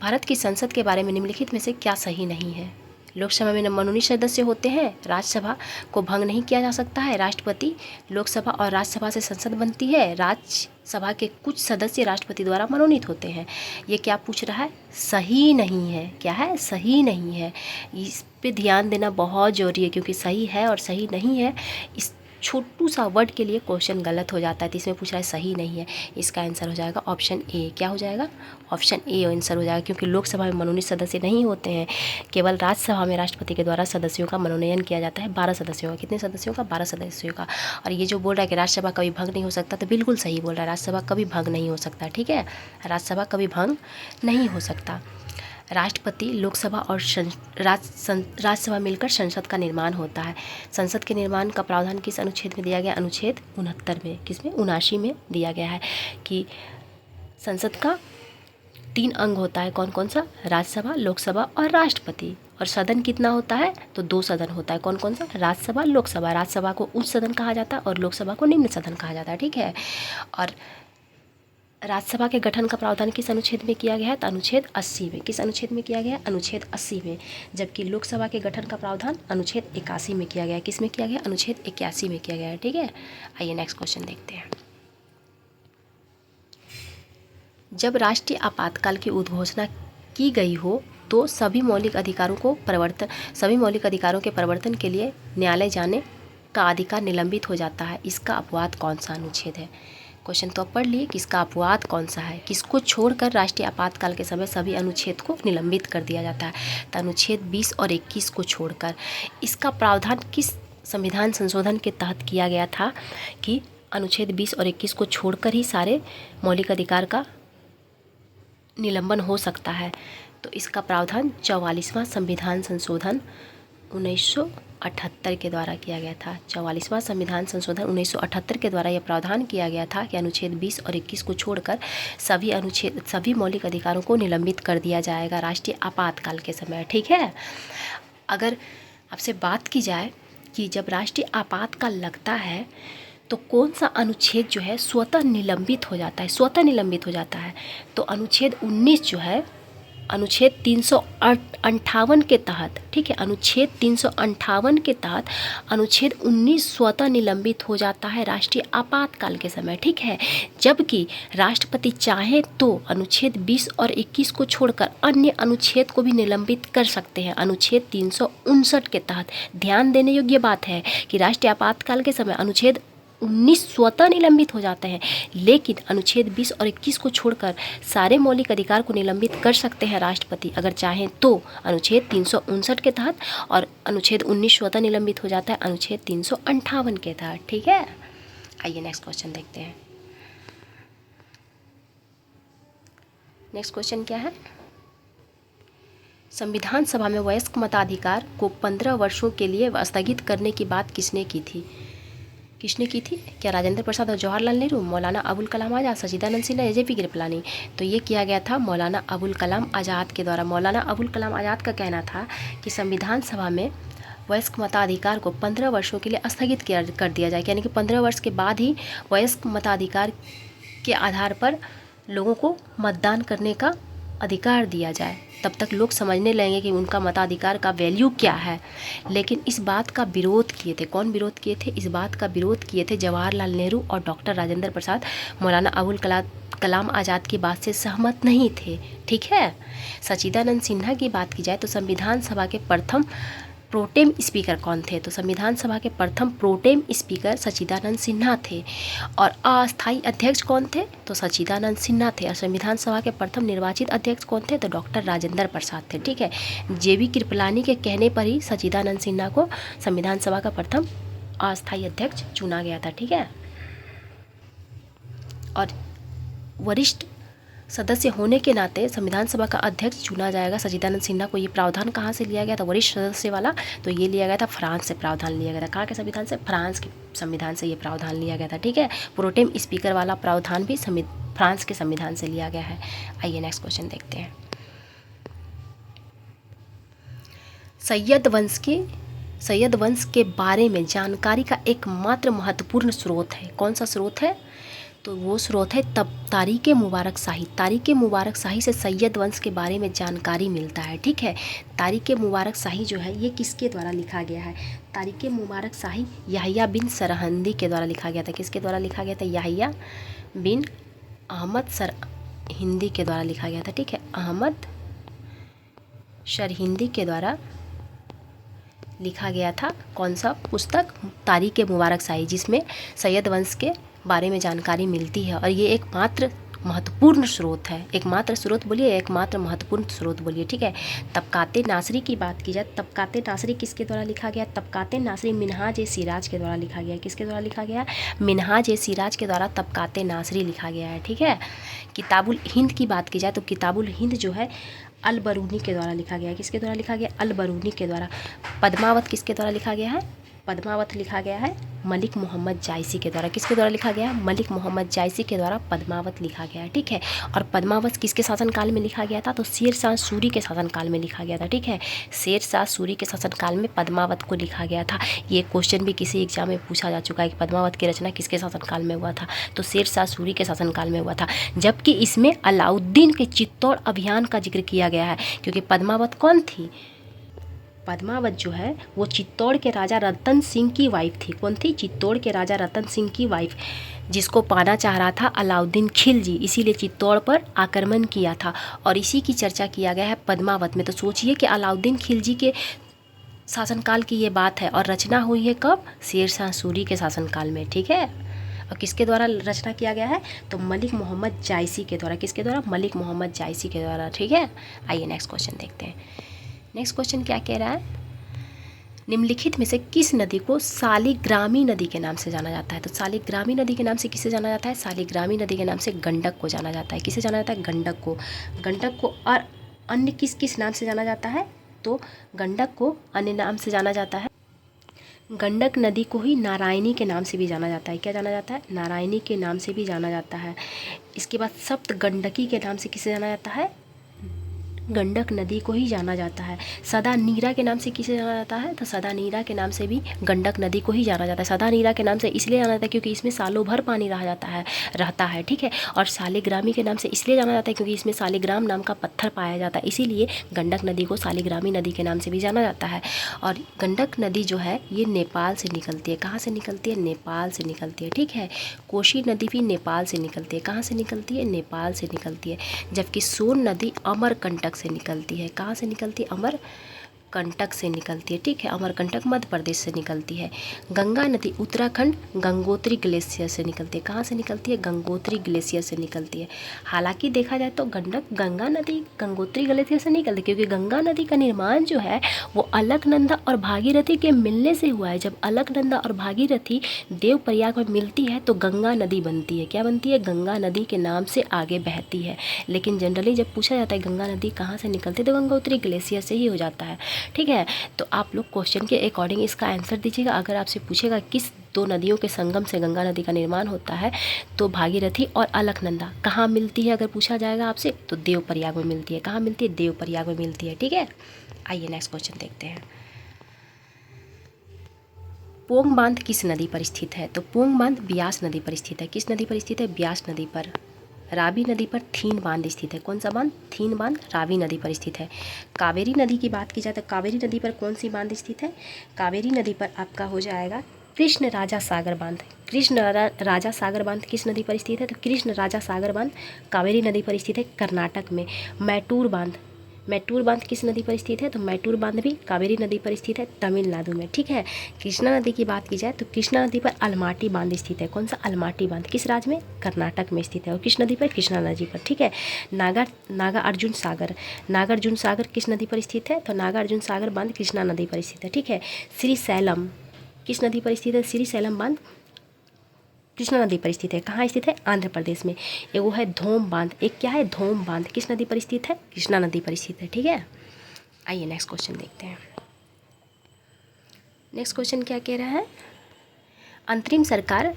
भारत की संसद के बारे में निम्नलिखित में से क्या सही नहीं है? लोकसभा में मनोनीत सदस्य होते हैं, राज्यसभा को भंग नहीं किया जा सकता है, राष्ट्रपति लोकसभा और राज्यसभा से संसद बनती है, राज्यसभा के कुछ सदस्य राष्ट्रपति द्वारा मनोनीत होते हैं। ये क्या पूछ रहा है? सही नहीं है। क्या है? सही नहीं है। इस पे ध्यान देना बहुत ज़रूरी है, क्योंकि सही है और सही नहीं है इस छोटू सा वर्ड के लिए क्वेश्चन गलत हो जाता है। तो इसमें पूछ रहा है सही नहीं है, इसका आंसर हो जाएगा ऑप्शन ए। क्या हो जाएगा? ऑप्शन ए आंसर हो जाएगा, क्योंकि लोकसभा में मनोनीत सदस्य नहीं होते हैं, केवल राज्यसभा में राष्ट्रपति के द्वारा सदस्यों का मनोनयन किया जाता है। 12 सदस्यों का। कितने सदस्यों का? 12 सदस्यों का। और ये जो बोल रहा है कि राज्यसभा कभी भंग नहीं हो सकता, तो बिल्कुल सही बोल रहा है, राज्यसभा कभी भंग नहीं हो सकता, ठीक है। राज्यसभा कभी भंग नहीं हो सकता। राष्ट्रपति, लोकसभा और राज्यसभा मिलकर संसद का निर्माण होता है। संसद के निर्माण का प्रावधान किस अनुच्छेद में दिया गया? अनुच्छेद 69 में। किसमें? 79 में दिया गया है कि संसद का 3 अंग होता है। कौन कौन सा? राज्यसभा, लोकसभा और राष्ट्रपति। और सदन कितना होता है? तो 2 सदन होता है। कौन कौन सा? राज्यसभा, लोकसभा। राज्यसभा को उच्च सदन कहा जाता है और लोकसभा को निम्न सदन कहा जाता है, ठीक है। और राज्यसभा के गठन का प्रावधान किस अनुच्छेद में किया गया है? तो अनुच्छेद 80 में। किस अनुच्छेद में किया गया है? अनुच्छेद 80 में। जबकि लोकसभा के गठन का प्रावधान अनुच्छेद 81 में किया गया है। किस में किया गया? अनुच्छेद 81 में किया गया है, ठीक है। आइए नेक्स्ट क्वेश्चन देखते हैं। जब राष्ट्रीय आपातकाल की उद्घोषणा की गई हो तो सभी मौलिक अधिकारों के परिवर्तन के लिए न्यायालय जाने का अधिकार निलंबित हो जाता है। इसका अपवाद कौन सा अनुच्छेद है? क्वेश्चन तो आप पढ़ लिए कि इसका अपवाद कौन सा है, किसको छोड़कर राष्ट्रीय आपातकाल के समय सभी अनुच्छेद को निलंबित कर दिया जाता है? तो अनुच्छेद 20 और 21 को छोड़कर। इसका प्रावधान किस संविधान संशोधन के तहत किया गया था कि अनुच्छेद 20 और 21 को छोड़कर ही सारे मौलिक अधिकार का निलंबन हो सकता है? तो इसका प्रावधान 44वां संविधान संशोधन 1978 के द्वारा किया गया था। 44वां संविधान संशोधन 1978 के द्वारा यह प्रावधान किया गया था कि अनुच्छेद 20 और 21 को छोड़कर सभी मौलिक अधिकारों को निलंबित कर दिया जाएगा राष्ट्रीय आपातकाल के समय, ठीक है। अगर आपसे बात की जाए कि जब राष्ट्रीय आपातकाल लगता है तो कौन सा अनुच्छेद जो है स्वतः निलंबित हो जाता है, तो अनुच्छेद 19 जो है अनुच्छेद 358 के तहत, ठीक है, अनुच्छेद 358 के तहत अनुच्छेद 19 स्वतः निलंबित हो जाता है राष्ट्रीय आपातकाल के समय, ठीक है। जबकि राष्ट्रपति चाहे तो अनुच्छेद 20 और 21 को छोड़कर अन्य अनुच्छेद को भी निलंबित कर सकते हैं अनुच्छेद 359 के तहत। ध्यान देने योग्य बात है कि राष्ट्रीय आपातकाल के समय अनुच्छेद 19 स्वतः निलंबित हो जाते हैं, लेकिन अनुच्छेद 20 और 21 को छोड़कर सारे मौलिक अधिकार को निलंबित कर सकते हैं राष्ट्रपति अगर चाहें तो अनुच्छेद 359 के तहत, और अनुच्छेद 19 स्वतः निलंबित हो जाता है अनुच्छेद 358 के तहत, ठीक है। आइए नेक्स्ट क्वेश्चन देखते हैं। नेक्स्ट क्वेश्चन क्या है? संविधान सभा में वयस्क मताधिकार को 15 वर्षों के लिए स्थगित करने की बात किसने की थी? क्या राजेंद्र प्रसाद और जवाहरलाल नेहरू, मौलाना अबुल कलाम आज़ाद, सच्चिदानंद सिन्हा, जेपी कृपलानी? तो ये किया गया था मौलाना अबुल कलाम आज़ाद के द्वारा। मौलाना अबुल कलाम आज़ाद का कहना था कि संविधान सभा में वयस्क मताधिकार को 15 वर्षों के लिए स्थगित कर दिया जाए, यानी कि 15 वर्ष के बाद ही वयस्क मताधिकार के आधार पर लोगों को मतदान करने का अधिकार दिया जाए। तब तक लोग समझने लगेंगे कि उनका मताधिकार का वैल्यू क्या है। लेकिन इस बात का विरोध किए थे, कौन विरोध किए थे? इस बात का विरोध किए थे जवाहरलाल नेहरू और डॉक्टर राजेंद्र प्रसाद। मौलाना अबुल कलाम आज़ाद की बात से सहमत नहीं थे, ठीक है। सच्चिदानंद सिन्हा की बात की जाए तो संविधान सभा के प्रथम प्रोटेम स्पीकर कौन थे? तो संविधान सभा के प्रथम प्रोटेम स्पीकर सच्चिदानंद सिन्हा थे। और अस्थायी अध्यक्ष कौन थे? तो सच्चिदानंद सिन्हा थे। और संविधान सभा के प्रथम निर्वाचित अध्यक्ष कौन थे? तो डॉक्टर राजेंद्र प्रसाद थे। ठीक है, JB कृपलानी के कहने पर ही सच्चिदानंद सिन्हा को संविधान सभा का प्रथम अस्थायी अध्यक्ष चुना गया था। ठीक है, और वरिष्ठ सदस्य होने के नाते संविधान सभा का अध्यक्ष चुना जाएगा सच्चिदानंद सिन्हा को। ये प्रावधान कहाँ से लिया गया था वरिष्ठ सदस्य वाला? तो ये लिया गया था फ्रांस से, प्रावधान लिया गया था। कहाँ के संविधान से? फ्रांस के संविधान से ये प्रावधान लिया गया था। ठीक है, प्रोटेम स्पीकर वाला प्रावधान भी फ्रांस के संविधान से लिया गया है। आइए नेक्स्ट क्वेश्चन देखते हैं। सैयद वंश के बारे में जानकारी का एकमात्र महत्वपूर्ण स्रोत है। कौन सा स्रोत है? तो वो स्रोत है तारीख़ मुबारक शाही। तारीख़ मुबारक शाही से सैयद वंश के बारे में जानकारी मिलता है। ठीक है, तारीख़ मुबारक शाही जो है ये किसके द्वारा लिखा गया है? तारीख़ मुबारक शाही याहिया बिन सरहिंदी के द्वारा लिखा गया था। किसके द्वारा लिखा गया था? याहिया बिन अहमद सरहिंदी के द्वारा लिखा गया था। ठीक है, अहमद सरहिंदी के द्वारा लिखा गया था। कौन सा पुस्तक? तारीख़ मुबारक शाही, जिसमें सैयद वंश के बारे में जानकारी मिलती है। और ये एकमात्र महत्वपूर्ण स्रोत है। एकमात्र स्रोत बोलिए, एकमात्र महत्वपूर्ण स्रोत बोलिए। ठीक है, तबकाते नासरी की बात की जाए, तबकाते नासरी किसके द्वारा लिखा गया? तबकाते नासरी मिनहाज ए सिराज के द्वारा लिखा गया। किसके द्वारा लिखा गया? मिनहाज ए सिराज के द्वारा तबकाते नासरी लिखा गया है। ठीक है, किताबुल हिंद की बात की जाए तो किताबुल हिंद जो है अल बरूनी के द्वारा लिखा गया है। किसके द्वारा लिखा गया? अल बरूनी के द्वारा। पद्मावत किसके द्वारा लिखा गया है? पद्मावत लिखा गया है मलिक मोहम्मद जायसी के द्वारा। किसके द्वारा लिखा गया है? मलिक मोहम्मद जायसी के द्वारा पद्मावत लिखा गया है। ठीक है, और पद्मावत किसके शासनकाल में लिखा गया था? तो शेर शाह सूरी के शासनकाल में लिखा गया था। ठीक है, शेर शाह सूरी के शासनकाल में पद्मावत को लिखा गया था। ये क्वेश्चन भी किसी एग्जाम में पूछा जा चुका है कि पद्मावत की रचना किसके शासनकाल में हुआ था? तो शेर शाह सूरी के शासनकाल में हुआ था। जबकि इसमें अलाउद्दीन के चित्तौड़ अभियान का जिक्र किया गया है, क्योंकि पद्मावत कौन थी? पद्मावत जो है वो चित्तौड़ के राजा रतन सिंह की वाइफ थी। कौन थी? चित्तौड़ के राजा रतन सिंह की वाइफ, जिसको पाना चाह रहा था अलाउद्दीन खिलजी, इसीलिए चित्तौड़ पर आक्रमण किया था। और इसी की चर्चा किया गया है पद्मावत में। तो सोचिए कि अलाउद्दीन खिलजी के शासनकाल की ये बात है, और रचना हुई है कब? शेर शाह सूरी के शासनकाल में। ठीक है, और किसके द्वारा रचना किया गया है? तो मलिक मोहम्मद जायसी के द्वारा। किसके द्वारा? मलिक मोहम्मद जायसी के द्वारा। ठीक है, आइए नेक्स्ट क्वेश्चन देखते हैं। नेक्स्ट क्वेश्चन क्या कह रहा है? निम्नलिखित में से किस नदी को सालिग्रामी नदी के नाम से जाना जाता है? तो सालिग्रामी नदी के नाम से किसे जाना जाता है? सालिग्रामी नदी के नाम से गंडक को जाना जाता है। किसे जाना जाता है? गंडक को। गंडक को और अन्य किस किस नाम से जाना जाता है? तो गंडक को अन्य नाम से जाना जाता है, गंडक नदी को ही नारायणी के नाम से भी जाना जाता है। क्या जाना जाता है? नारायणी के नाम से भी जाना जाता है। इसके बाद सप्त गंडकी के नाम से किसे जाना जाता है? गंडक नदी को ही जाना जाता है। सदा नीरा के नाम से किसे जाना जाता है? तो सदा नीरा के नाम से भी गंडक नदी को ही जाना जाता है। सदा नीरा के नाम से इसलिए जाना जाता है क्योंकि इसमें सालों भर पानी रहता है। ठीक है, और सालिग्रामी के नाम से इसलिए जाना जाता है क्योंकि इसमें सालिग्राम नाम का पत्थर पाया जाता है, इसीलिए गंडक नदी को सालिग्रामी नदी के नाम से भी जाना जाता है। और गंडक नदी जो है ये नेपाल से निकलती है। कहाँ से निकलती है? नेपाल से निकलती है। ठीक है, कोशी नदी भी नेपाल से निकलती है। कहाँ से निकलती है? नेपाल से निकलती है। जबकि सोन नदी अमरकंटक से निकलती है। कहाँ से निकलती है? अमरकंटक से निकलती है। ठीक है, अमरकंटक मध्य प्रदेश से निकलती है। गंगा नदी उत्तराखंड गंगोत्री ग्लेशियर से निकलती है। कहाँ से निकलती है? गंगोत्री ग्लेशियर से निकलती है। हालांकि देखा जाए तो गंगा नदी गंगोत्री ग्लेशियर से निकलती है, क्योंकि गंगा नदी का निर्माण जो है वो अलकनंदा और भागीरथी के मिलने से हुआ है। जब अलकनंदा और भागीरथी देवप्रयाग में मिलती है तो गंगा नदी बनती है। क्या बनती है? गंगा नदी के नाम से आगे बहती है। लेकिन जनरली जब पूछा जाता है गंगा नदी कहाँ से निकलती है तो गंगोत्री ग्लेशियर से ही हो जाता है। ठीक है, तो आप लोग क्वेश्चन के अकॉर्डिंग इसका आंसर दीजिएगा। अगर आपसे पूछेगा किस दो नदियों के संगम से गंगा नदी का निर्माण होता है, तो भागीरथी और अलकनंदा कहाँ मिलती है अगर पूछा जाएगा आपसे, तो देवप्रयाग में मिलती है। कहाँ मिलती है? देवप्रयाग में मिलती है। ठीक है, आइए नेक्स्ट क्वेश्चन देखते हैं। पोंग बांध किस नदी पर स्थित है? तो पोंग बांध ब्यास नदी पर स्थित है। किस नदी पर स्थित है? ब्यास नदी पर। रावी नदी पर थीन बांध स्थित है। कौन सा बांध? थीन बांध रावी नदी पर स्थित है। कावेरी नदी की बात की जाए तो कावेरी नदी पर कौन सी बांध स्थित है? कावेरी नदी पर आपका हो जाएगा कृष्ण राजा सागर बांध। कृष्ण राजा सागर बांध किस नदी पर स्थित है? तो कृष्ण राजा सागर बांध कावेरी नदी पर स्थित है, कर्नाटक में। मैटूर बांध मैटूर बांध किस नदी पर स्थित है? तो मैटूर बांध भी कावेरी नदी पर स्थित है, तमिलनाडु में, ठीक है। कृष्णा नदी की बात की जाए तो कृष्णा नदी पर अलमाटी बांध स्थित है। कौन सा? अलमाटी बांध। किस राज्य में? कर्नाटक में स्थित है। और किस नदी पर? कृष्णा नदी पर, ठीक है। नागार्जुन सागर किस नदी पर स्थित है? तो नागार्जुन सागर बांध कृष्णा नदी पर स्थित है, ठीक है। श्रीशैलम किस नदी पर स्थित है? श्रीशैलम बांध कृष्णा नदी पर स्थित है। कहाँ स्थित है? आंध्र प्रदेश में। एक वो है धोम बांध, एक क्या है? धोम बांध किस नदी पर स्थित है? कृष्णा नदी पर स्थित है, ठीक है। आइए नेक्स्ट क्वेश्चन देखते हैं। नेक्स्ट क्वेश्चन क्या कह रहा है? अंतरिम सरकार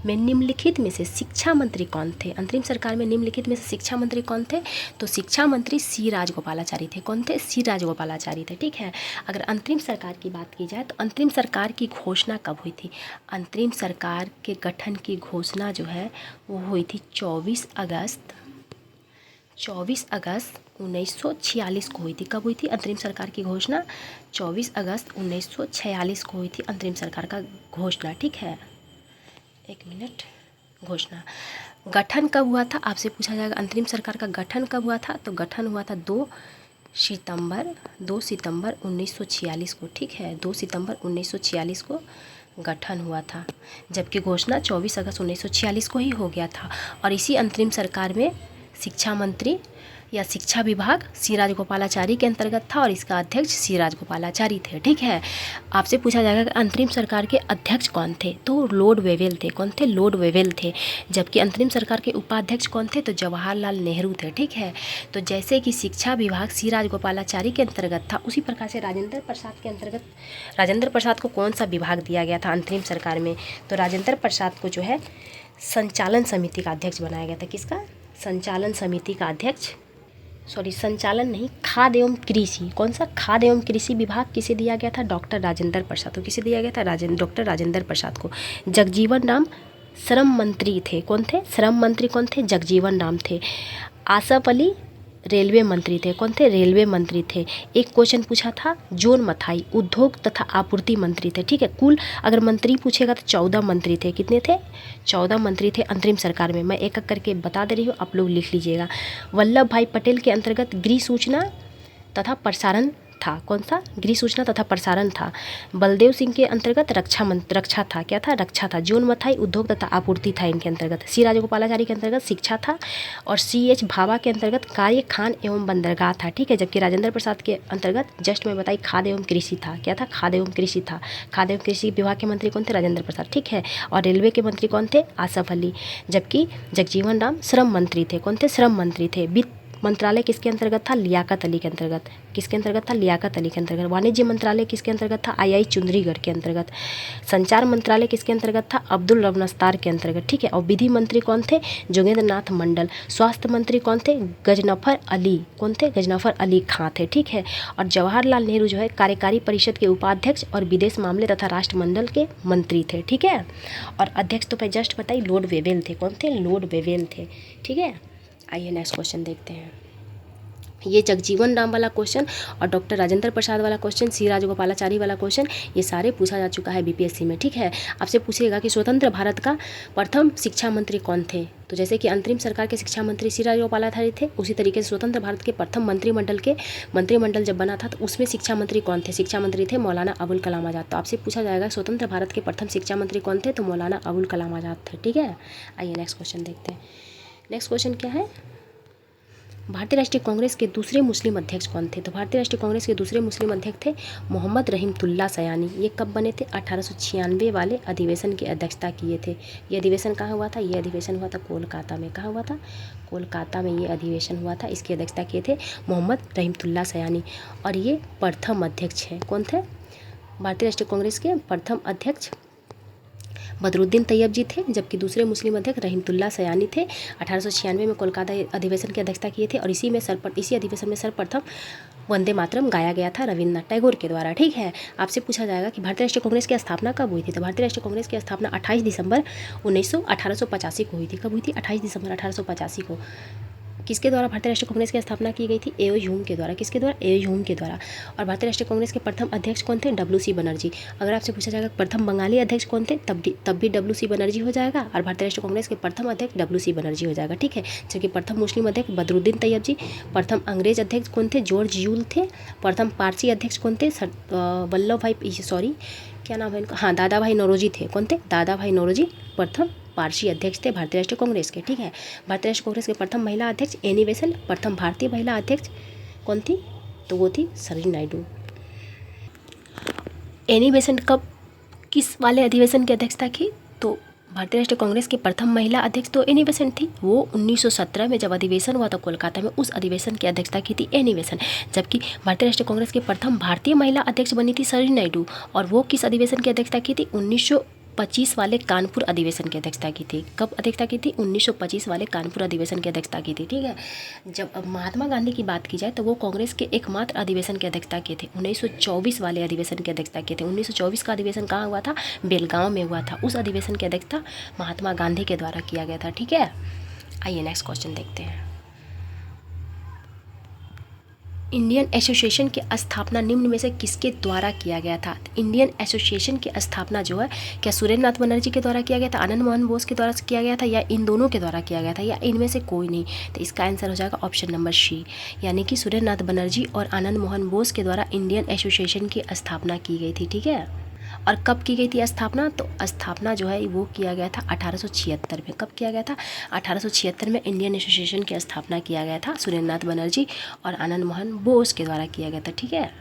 में निम्नलिखित में से शिक्षा मंत्री कौन थे? अंतरिम सरकार में निम्नलिखित में से शिक्षा मंत्री कौन थे? तो शिक्षा मंत्री सी राजगोपालाचारी थे। कौन थे? सी राजगोपालाचारी थे, ठीक है। अगर अंतरिम सरकार की बात की जाए तो अंतरिम सरकार की घोषणा कब हुई थी? अंतरिम सरकार के गठन की घोषणा जो है वो हुई थी 24 अगस्त 1946 को हुई थी। कब हुई थी अंतरिम सरकार की घोषणा? 24 अगस्त 1946 को हुई थी अंतरिम सरकार का घोषणा, ठीक है। एक मिनट। घोषणा गठन कब हुआ था? आपसे पूछा जाएगा अंतरिम सरकार का गठन कब हुआ था? तो गठन हुआ था 2 सितंबर 1946 को, ठीक है। 2 सितंबर 1946 को गठन हुआ था, जबकि घोषणा 24 अगस्त 1946 को ही हो गया था। और इसी अंतरिम सरकार में शिक्षा मंत्री या शिक्षा विभाग सी राजगोपालाचारी के अंतर्गत था और इसका अध्यक्ष सी राजगोपालाचारी थे, ठीक है। आपसे पूछा जाएगा कि अंतरिम सरकार के अध्यक्ष कौन थे? तो लॉर्ड वेवेल थे। कौन थे? लॉर्ड वेवेल थे। जबकि अंतरिम सरकार के उपाध्यक्ष कौन थे? तो जवाहरलाल नेहरू थे, ठीक है। तो जैसे कि शिक्षा विभाग सी राजगोपालाचारी के अंतर्गत था, उसी प्रकार से राजेंद्र प्रसाद के अंतर्गत राजेंद्र प्रसाद को कौन सा विभाग दिया गया था अंतरिम सरकार में? तो राजेंद्र प्रसाद को जो है संचालन समिति का अध्यक्ष बनाया गया था। किसका? संचालन समिति का अध्यक्ष, संचालन नहीं, खाद्य एवं कृषि। कौन सा? खाद्य एवं कृषि विभाग किसे दिया गया था? डॉक्टर राजेंद्र प्रसाद को। किसे दिया गया था? डॉक्टर राजेंद्र प्रसाद को। जगजीवन राम श्रम मंत्री थे। कौन थे? श्रम मंत्री कौन थे? जगजीवन राम थे। आसफ अली रेलवे मंत्री थे। कौन थे? रेलवे मंत्री थे। एक क्वेश्चन पूछा था जोन मथाई उद्योग तथा आपूर्ति मंत्री थे, ठीक है। कुल अगर मंत्री पूछेगा तो 14 मंत्री थे। कितने थे? 14 मंत्री थे अंतरिम सरकार में। मैं एक एक करके बता दे रही हूँ, आप लोग लिख लीजिएगा। वल्लभ भाई पटेल के अंतर्गत गृह सूचना तथा प्रसारण था। कौन सा? गृह सूचना तथा प्रसारण था। बलदेव सिंह के अंतर्गत रक्षा था। क्या था? रक्षा था। जोन मथाई उद्योग तथा आपूर्ति था इनके अंतर्गत। सी राजगोपालाचारी के अंतर्गत शिक्षा था और CH भाभा के अंतर्गत कार्य खान एवं बंदरगाह था, ठीक है। जबकि राजेंद्र प्रसाद के अंतर्गत जस्ट मैं बताई खाद्य एवं कृषि था। क्या था? खाद्य एवं कृषि था। खाद्य एवं कृषि विभाग के मंत्री कौन थे? राजेंद्र प्रसाद, ठीक है। और रेलवे के मंत्री कौन थे? आसफ अली। जबकि जगजीवन राम श्रम मंत्री थे। कौन थे? श्रम मंत्री थे। वित्त मंत्रालय किसके अंतर्गत था? लियाकत अली के अंतर्गत। किसके अंतर्गत था? लियाकत अली के अंतर्गत। वाणिज्य मंत्रालय किसके अंतर्गत था? आई चुंदरीगढ़ के अंतर्गत। संचार मंत्रालय किसके अंतर्गत था? अब्दुल रवनस्तार के अंतर्गत, ठीक है। और विधि मंत्री कौन थे? जोगेंद्र नाथ मंडल। स्वास्थ्य मंत्री कौन थे? गजनफर अली। कौन थे? गजनफर अली खां थे, ठीक है। और जवाहरलाल नेहरू जो है कार्यकारी परिषद के उपाध्यक्ष और विदेश मामले तथा राष्ट्रमंडल के मंत्री थे, ठीक है। और अध्यक्ष तो मैं जस्ट बताई लॉर्ड वेवेल थे। कौन थे? लॉर्ड वेवेल थे, ठीक है। आइए नेक्स्ट क्वेश्चन देखते हैं। ये जगजीवन राम वाला क्वेश्चन और डॉक्टर राजेंद्र प्रसाद वाला क्वेश्चन, सी राजगोपालाचारी वाला क्वेश्चन, ये सारे पूछा जा चुका है BPSC में, ठीक है। आपसे पूछेगा कि स्वतंत्र भारत का प्रथम शिक्षा मंत्री कौन थे? तो जैसे कि अंतरिम सरकार के शिक्षा मंत्री सी राजगोपालाचारी थे, उसी तरीके से स्वतंत्र भारत के प्रथम मंत्रिमंडल जब बना था तो उसमें शिक्षा मंत्री कौन थे? शिक्षा मंत्री थे मौलाना अबुल कलाम आज़ाद। तो आपसे पूछा जाएगा स्वतंत्र भारत के प्रथम शिक्षा मंत्री कौन थे? तो मौलाना अबुल कलाम आज़ाद थे, ठीक है। आइए नेक्स्ट क्वेश्चन देखते हैं। नेक्स्ट क्वेश्चन क्या है? भारतीय राष्ट्रीय कांग्रेस के दूसरे मुस्लिम अध्यक्ष कौन थे? तो भारतीय राष्ट्रीय कांग्रेस के दूसरे मुस्लिम अध्यक्ष थे मोहम्मद रहमतुल्लाह सयानी। ये कब बने थे? 1896 वाले अधिवेशन की अध्यक्षता किए थे। ये अधिवेशन कहाँ हुआ था? ये अधिवेशन हुआ था कोलकाता में। कहाँ हुआ था? कोलकाता में ये अधिवेशन हुआ था। इसकी अध्यक्षता किए थे मोहम्मद रहमतुल्लाह सयानी और ये प्रथम अध्यक्ष हैं। कौन थे? भारतीय राष्ट्रीय कांग्रेस के प्रथम अध्यक्ष बदरुद्दीन तैयब जी थे, जबकि दूसरे मुस्लिम अध्यक्ष रहमतुल्लाह सयानी थे। 1896 में कोलकाता अधिवेशन की अध्यक्षता किए थे और इसी अधिवेशन में सर्वप्रथम वंदे मातरम गाया गया था रविन्द्रनाथ टैगोर के द्वारा, ठीक है। आपसे पूछा जाएगा कि भारतीय राष्ट्रीय कांग्रेस की स्थापना कब हुई थी? तो भारतीय राष्ट्रीय कांग्रेस की स्थापना 28 दिसंबर 1885 को हुई थी। कब हुई थी? 28 दिसंबर 1885 को। किसके द्वारा भारतीय राष्ट्रीय कांग्रेस की स्थापना की गई थी? एओ ह्यूम के द्वारा। किसके द्वारा? एओ ह्यूम के द्वारा। और भारतीय राष्ट्रीय कांग्रेस के प्रथम अध्यक्ष कौन थे? WC बनर्जी। अगर आपसे पूछा जाएगा प्रथम बंगाली अध्यक्ष कौन थे, तब भी WC बनर्जी हो जाएगा और भारतीय राष्ट्रीय कांग्रेस के प्रथम अध्यक्ष WC बनर्जी हो जाएगा, ठीक है। जबकि प्रथम मुस्लिम अध्यक्ष बदरुद्दीन तैयब जी, प्रथम अंग्रेज अध्यक्ष कौन थे? जॉर्ज यूल थे। प्रथम पारसी अध्यक्ष कौन थे? वल्लभ भाई, सॉरी क्या नाम है इनका, हाँ दादा भाई नौरोजी थे। कौन थे? दादा भाई नौरोजी प्रथम पारसी अध्यक्ष थे भारतीय राष्ट्रीय कांग्रेस के, ठीक है। भारतीय राष्ट्रीय कांग्रेस के प्रथम महिला अध्यक्ष एनी बेसेंट। प्रथम भारतीय महिला अध्यक्ष कौन थी? तो वो थी सरोजिनी नायडू। एनी बेसेंट कब किस वाले अधिवेशन की अध्यक्षता की? तो भारतीय राष्ट्रीय कांग्रेस की प्रथम महिला अध्यक्ष तो एनी बेसेंट थी। वो 1917 में जब अधिवेशन हुआ था कोलकाता में, उस अधिवेशन की अध्यक्षता की थी एनी बेसेंट। जबकि भारतीय राष्ट्रीय कांग्रेस की प्रथम भारतीय महिला अध्यक्ष बनी थी सरोजिनी नायडू, और वो किस अधिवेशन की अध्यक्षता की थी? 1925 वाले कानपुर अधिवेशन की अध्यक्षता की थी। कब अध्यक्षता की थी? 1925 वाले कानपुर अधिवेशन की अध्यक्षता की थी, ठीक है। जब अब महात्मा गांधी की बात की जाए तो वो कांग्रेस के एकमात्र अधिवेशन की अध्यक्षता किए थे, 1924 वाले अधिवेशन की अध्यक्षता किए थे। 1924 का अधिवेशन कहाँ हुआ था? बेलगांव में हुआ था। उस अधिवेशन की अध्यक्षता महात्मा गांधी के द्वारा किया गया था, ठीक है। आइए नेक्स्ट क्वेश्चन देखते हैं। इंडियन एसोसिएशन की स्थापना निम्न में से किसके द्वारा किया गया था? इंडियन एसोसिएशन की स्थापना जो है, क्या सुरेंद्र नाथ बनर्जी के द्वारा किया गया था, आनंद मोहन बोस के द्वारा किया गया था, या इन दोनों के द्वारा किया गया था, या इनमें से कोई नहीं? तो इसका आंसर हो जाएगा ऑप्शन नंबर सी, यानी कि सुरेंद्र नाथ बनर्जी और आनंद मोहन बोस के द्वारा इंडियन एसोसिएशन की स्थापना की गई थी, ठीक है। और कब की गई थी स्थापना? तो स्थापना जो है वो किया गया था 1876 में। कब किया गया था? 1876 में इंडियन एसोसिएशन की स्थापना किया गया था सुरेंद्र नाथ बनर्जी और आनंद मोहन बोस के द्वारा किया गया था, ठीक है।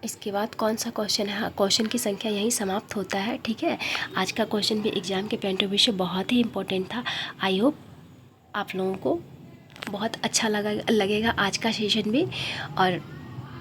इसके बाद कौन सा क्वेश्चन है? क्वेश्चन की संख्या यहीं समाप्त होता है, ठीक है। आज का क्वेश्चन भी एग्जाम के पॉइंट ऑफ व्यू से बहुत ही इंपॉर्टेंट था। आई होप आप लोगों को बहुत अच्छा लगेगा आज का सेशन भी। और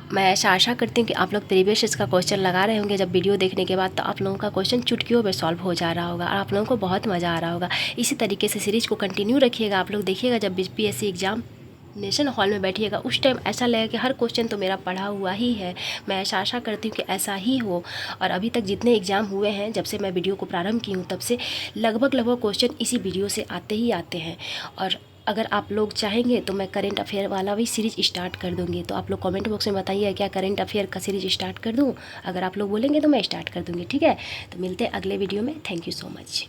मैं ऐसा आशा करती हूँ कि आप लोग प्रीवियस इसका क्वेश्चन लगा रहे होंगे जब वीडियो देखने के बाद, तो आप लोगों का क्वेश्चन चुटकियों में सॉल्व हो जा रहा होगा और आप लोगों को बहुत मज़ा आ रहा होगा। इसी तरीके से सीरीज़ को कंटिन्यू रखिएगा। आप लोग देखिएगा जब BPSC एग्जामिनेशन हॉल में बैठिएगा उस टाइम ऐसा लगेगा कि हर क्वेश्चन तो मेरा पढ़ा हुआ ही है। मैं ऐसा आशा करती हूँ कि ऐसा ही हो। और अभी तक जितने एग्ज़ाम हुए हैं, जब से मैं वीडियो को प्रारंभ की हूँ तब से लगभग क्वेश्चन इसी वीडियो से आते ही आते हैं। और अगर आप लोग चाहेंगे तो मैं करेंट अफेयर वाला भी सीरीज़ स्टार्ट कर दूँगी। तो आप लोग कमेंट बॉक्स में बताइए क्या करेंट अफेयर का सीरीज़ स्टार्ट कर दूँ। अगर आप लोग बोलेंगे तो मैं स्टार्ट कर दूँगी, ठीक है। तो मिलते हैं अगले वीडियो में। Thank you so much.